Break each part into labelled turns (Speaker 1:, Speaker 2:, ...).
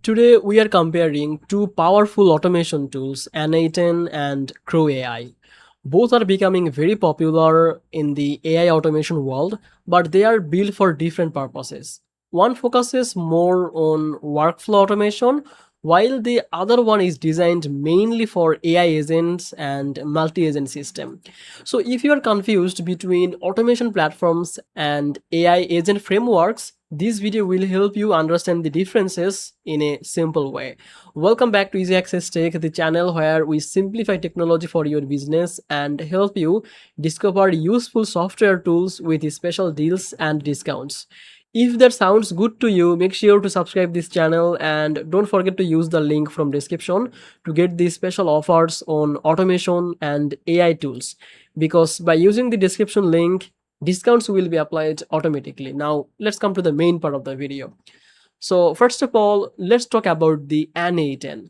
Speaker 1: Today we are comparing two powerful automation tools, n8n and CrewAI. Both are becoming very popular in the AI automation world, but they are built for different purposes. One focuses more on workflow automation, while the other one is designed mainly for AI agents and multi-agent system. So if you are confused between automation platforms and AI agent frameworks, this video will help you understand the differences in a simple way. Welcome back to Easy Access Tech, the channel where we simplify technology for your business and help you discover useful software tools with special deals and discounts. If that sounds good to you, make sure to subscribe this channel and don't forget to use the link from description to get these special offers on automation and AI tools, because by using the description link, discounts will be applied automatically. Now let's come to the main part of the video. So first of all, let's talk about the n8n.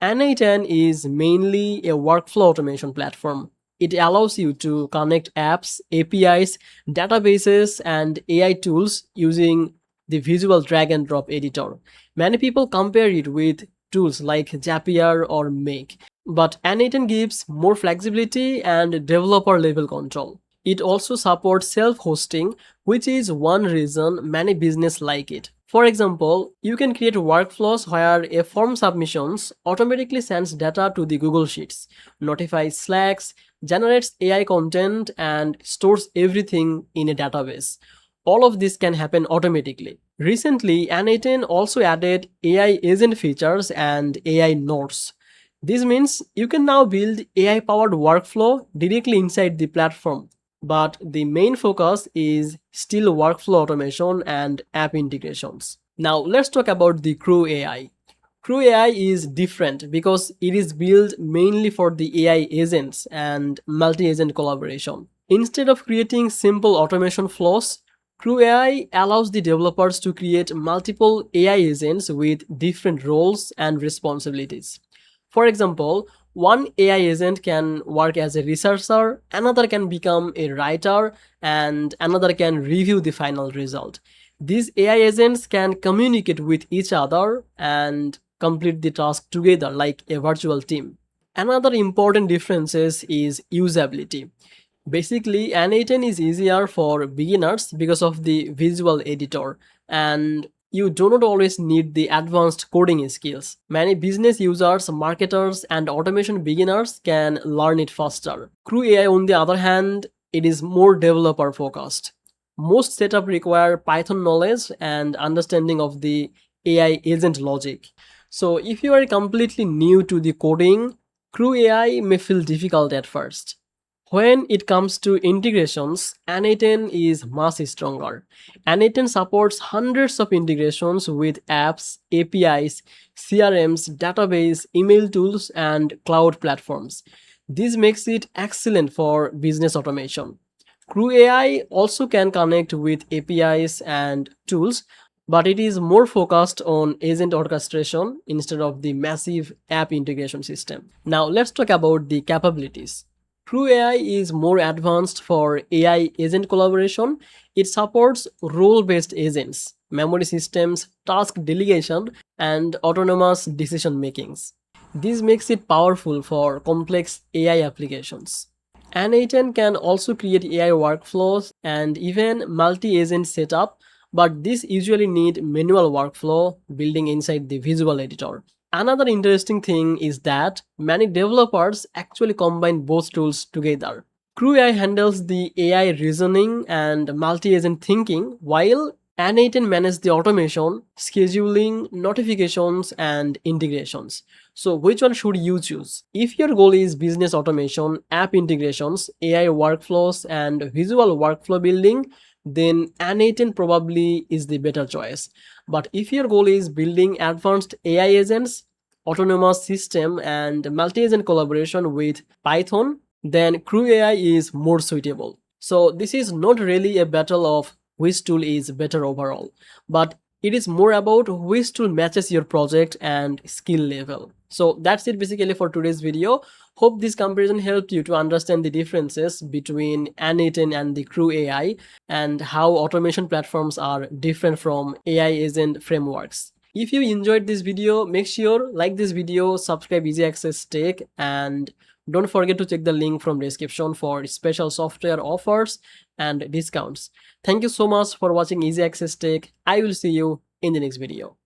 Speaker 1: n8n is mainly a workflow automation platform. It allows you to connect apps, APIs, databases, and AI tools using the visual drag and drop editor. Many people compare it with tools like Zapier or Make, but n8n gives more flexibility and developer level control. It also supports self-hosting, which is one reason many businesses like it. For example, you can create workflows where a form submissions automatically sends data to the Google Sheets, notifies Slacks, generates AI content, and stores everything in a database. All of this can happen automatically. Recently, n8n also added AI agent features and AI nodes. This means you can now build AI-powered workflow directly inside the platform. But the main focus is still workflow automation and app integrations. Now let's talk about the CrewAI. CrewAI is different because it is built mainly for the AI agents and multi-agent collaboration. Instead of creating simple automation flows, CrewAI allows the developers to create multiple AI agents with different roles and responsibilities. For example, one AI agent can work as a researcher, another can become a writer, and another can review the final result. These AI agents can communicate with each other and complete the task together like a virtual team. Another important difference is usability. Basically, n8n is easier for beginners because of the visual editor, and you do not always need the advanced coding skills. Many business users, marketers, and automation beginners can learn it faster. CrewAI, on the other hand, it is more developer focused. Most setup require Python knowledge and understanding of the AI agent logic. So if you are completely new to the coding, CrewAI may feel difficult at first. When it comes to integrations, n8n is much stronger. n8n supports hundreds of integrations with apps, APIs, CRMs, database, email tools, and cloud platforms. This makes it excellent for business automation. CrewAI also can connect with APIs and tools, but it is more focused on agent orchestration instead of the massive app integration system. Now let's talk about the capabilities. CrewAI is more advanced for AI agent collaboration. It supports role-based agents, memory systems, task delegation, and autonomous decision makings. This makes it powerful for complex AI applications. n8n can also create AI workflows and even multi-agent setup, but this usually need manual workflow building inside the visual editor. Another interesting thing is that many developers actually combine both tools together. CrewAI handles the AI reasoning and multi-agent thinking, while n8n manages the automation, scheduling, notifications, and integrations. So which one should you choose? If your goal is business automation, app integrations, AI workflows, and visual workflow building, then n8n probably is the better choice. But if your goal is building advanced AI agents, autonomous system, and multi-agent collaboration with Python, then CrewAI is more suitable. So this is not really a battle of which tool is better overall, but it is more about which tool matches your project and skill level. So that's it basically for today's video. Hope this comparison helped you to understand the differences between n8n and the CrewAI and how automation platforms are different from AI agent frameworks. If you enjoyed this video, make sure like this video, subscribe Easy Access Tech, and don't forget to check the link from description for special software offers and discounts. Thank you so much for watching Easy Access Tech. I will see you in the next video.